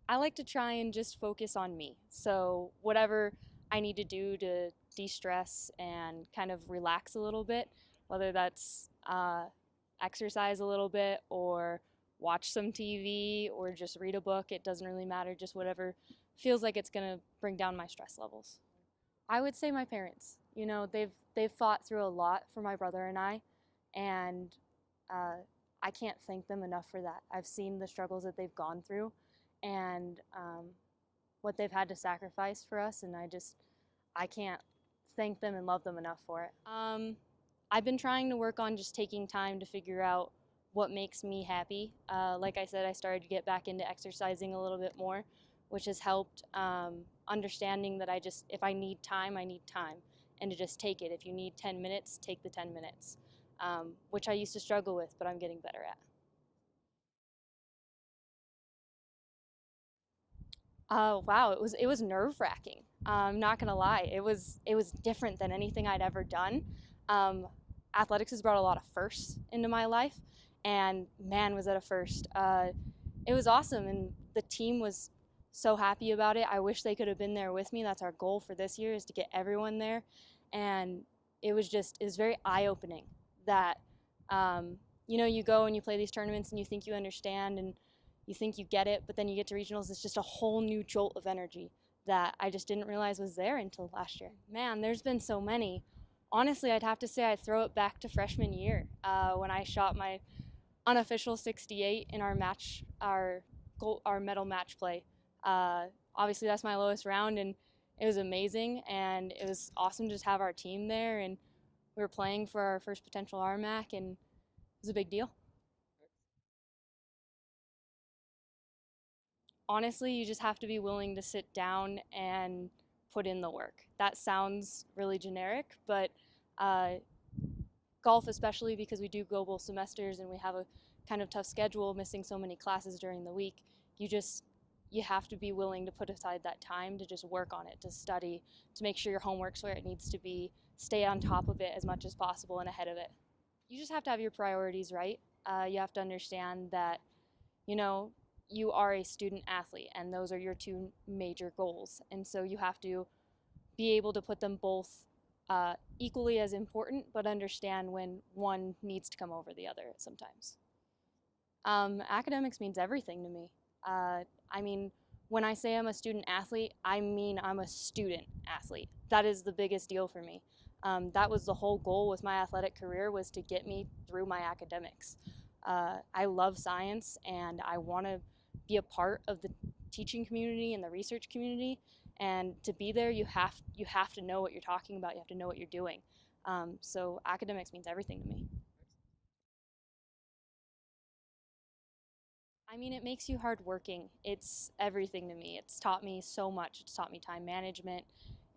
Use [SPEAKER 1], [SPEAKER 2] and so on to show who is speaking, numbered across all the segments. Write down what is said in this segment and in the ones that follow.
[SPEAKER 1] I like to try and just focus on me. So whatever I need to do to de-stress and kind of relax a little bit, whether that's exercise a little bit or watch some TV or just read a book, it doesn't really matter, just whatever feels like it's gonna bring down my stress levels. I would say my parents. You know, they've fought through a lot for my brother and and uh, I can't thank them enough for that. I've seen the struggles that they've gone through, and what they've had to sacrifice for us, and I can't thank them and love them enough for it. I've been trying to work on just taking time to figure out what makes me happy. Like I said, I started to get back into exercising a little bit more, which has helped understanding that if I need time, I need time, and to just take it. If you need 10 minutes, take the 10 minutes, which I used to struggle with, but I'm getting better at. Wow, it was nerve-wracking. I'm not gonna lie, it was different than anything I'd ever done. Um, Athletics has brought a lot of firsts into my life, and man, was that a first. It was awesome, and the team was so happy about it. I wish they could have been there with me. That's our goal for this year, is to get everyone there, and it was very eye-opening that you go and you play these tournaments and you think you understand and you think you get it, but then you get to regionals, it's just a whole new jolt of energy that I just didn't realize was there until last year. Man, there's been so many. Honestly, I'd have to say I'd throw it back to freshman year when I shot my unofficial 68 in our medal match play. Uh, Obviously, that's my lowest round, and it was amazing, and it was awesome to just have our team there, and we were playing for our first potential RMAC, and it was a big deal. Honestly, you just have to be willing to sit down and put in the work. That sounds really generic, but uh, golf, especially because we do global semesters and we have a kind of tough schedule, missing so many classes during the week, you have to be willing to put aside that time to just work on it, to study, to make sure your homework's where it needs to be, stay on top of it as much as possible and ahead of it. You just have to have your priorities right. You have to understand that you know, you are a student athlete and those are your two major goals. And so you have to be able to put them both equally as important, but understand when one needs to come over the other sometimes. Academics means everything to me. I mean, when I say I'm a student athlete, I mean I'm a student athlete. That is the biggest deal for me. That was the whole goal with my athletic career, was to get me through my academics. I love science and I want to be a part of the teaching community and the research community. And to be there, you have to know what you're talking about. You have to know what you're doing. So academics means everything to me. I mean, it makes you hardworking. It's everything to me. It's taught me so much. It's taught me time management.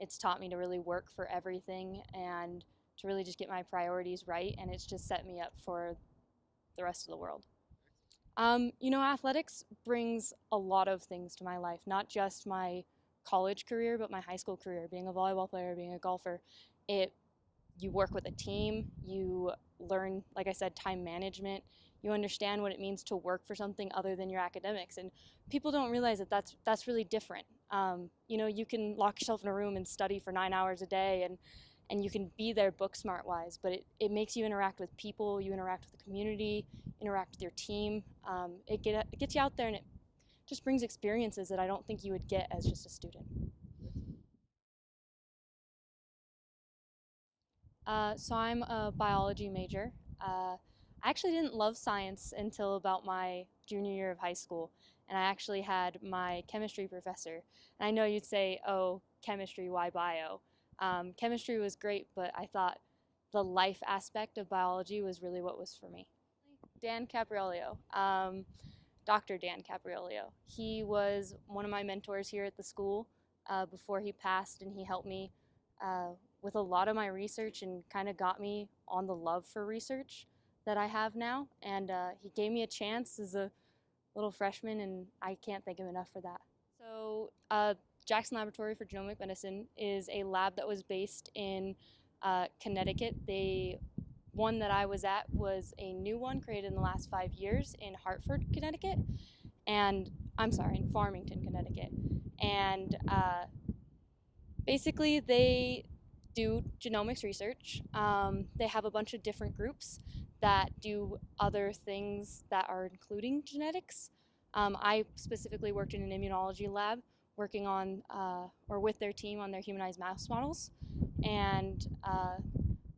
[SPEAKER 1] It's taught me to really work for everything and to really just get my priorities right. And it's just set me up for the rest of the world. Athletics brings a lot of things to my life, not just my college career, but my high school career. Being a volleyball player, being a golfer, it you work with a team, you learn, like I said, time management. You understand what it means to work for something other than your academics, and people don't realize that that's really different. You can lock yourself in a room and study for 9 hours a day, and you can be there book smart wise, but it makes you interact with people, you interact with the community, interact with your team. It gets you out there, and it just brings experiences that I don't think you would get as just a student. So I'm a biology major. I actually didn't love science until about my junior year of high school, and I actually had my chemistry professor. And I know you'd say, "Oh, chemistry, why bio?" Chemistry was great, but I thought the life aspect of biology was really what was for me. Dan Capriolio, Dr. Dan Capriolio. He was one of my mentors here at the school before he passed, and he helped me uh, with a lot of my research and kind of got me on the love for research that I have now. And he gave me a chance as a little freshman, and I can't thank him enough for that. So, Jackson Laboratory for Genomic Medicine is a lab that was based in Connecticut. One that I was at was a new one created in the last 5 years in Hartford, Connecticut. And I'm sorry, in Farmington, Connecticut. And basically, they do genomics research. They have a bunch of different groups that do other things that are including genetics. I specifically worked in an immunology lab working on or with their team on their humanized mouse models, and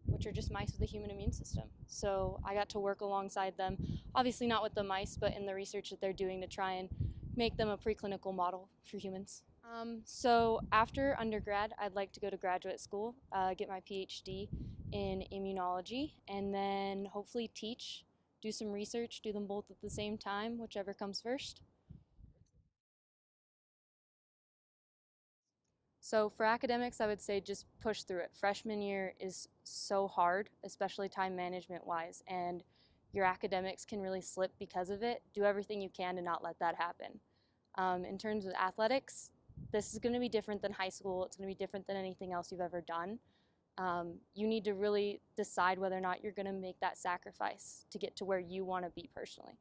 [SPEAKER 1] which are just mice with a human immune system. So I got to work alongside them, obviously not with the mice, but in the research that they're doing to try and make them a preclinical model for humans. So after undergrad, I'd like to go to graduate school, get my PhD in immunology, and then hopefully teach, do some research, do them both at the same time, whichever comes first. So for academics, I would say just push through it. Freshman year is so hard, especially time management wise, and your academics can really slip because of it. Do everything you can to not let that happen. In terms of athletics, this is going to be different than high school. It's going to be different than anything else you've ever done. You need to really decide whether or not you're going to make that sacrifice to get to where you want to be personally.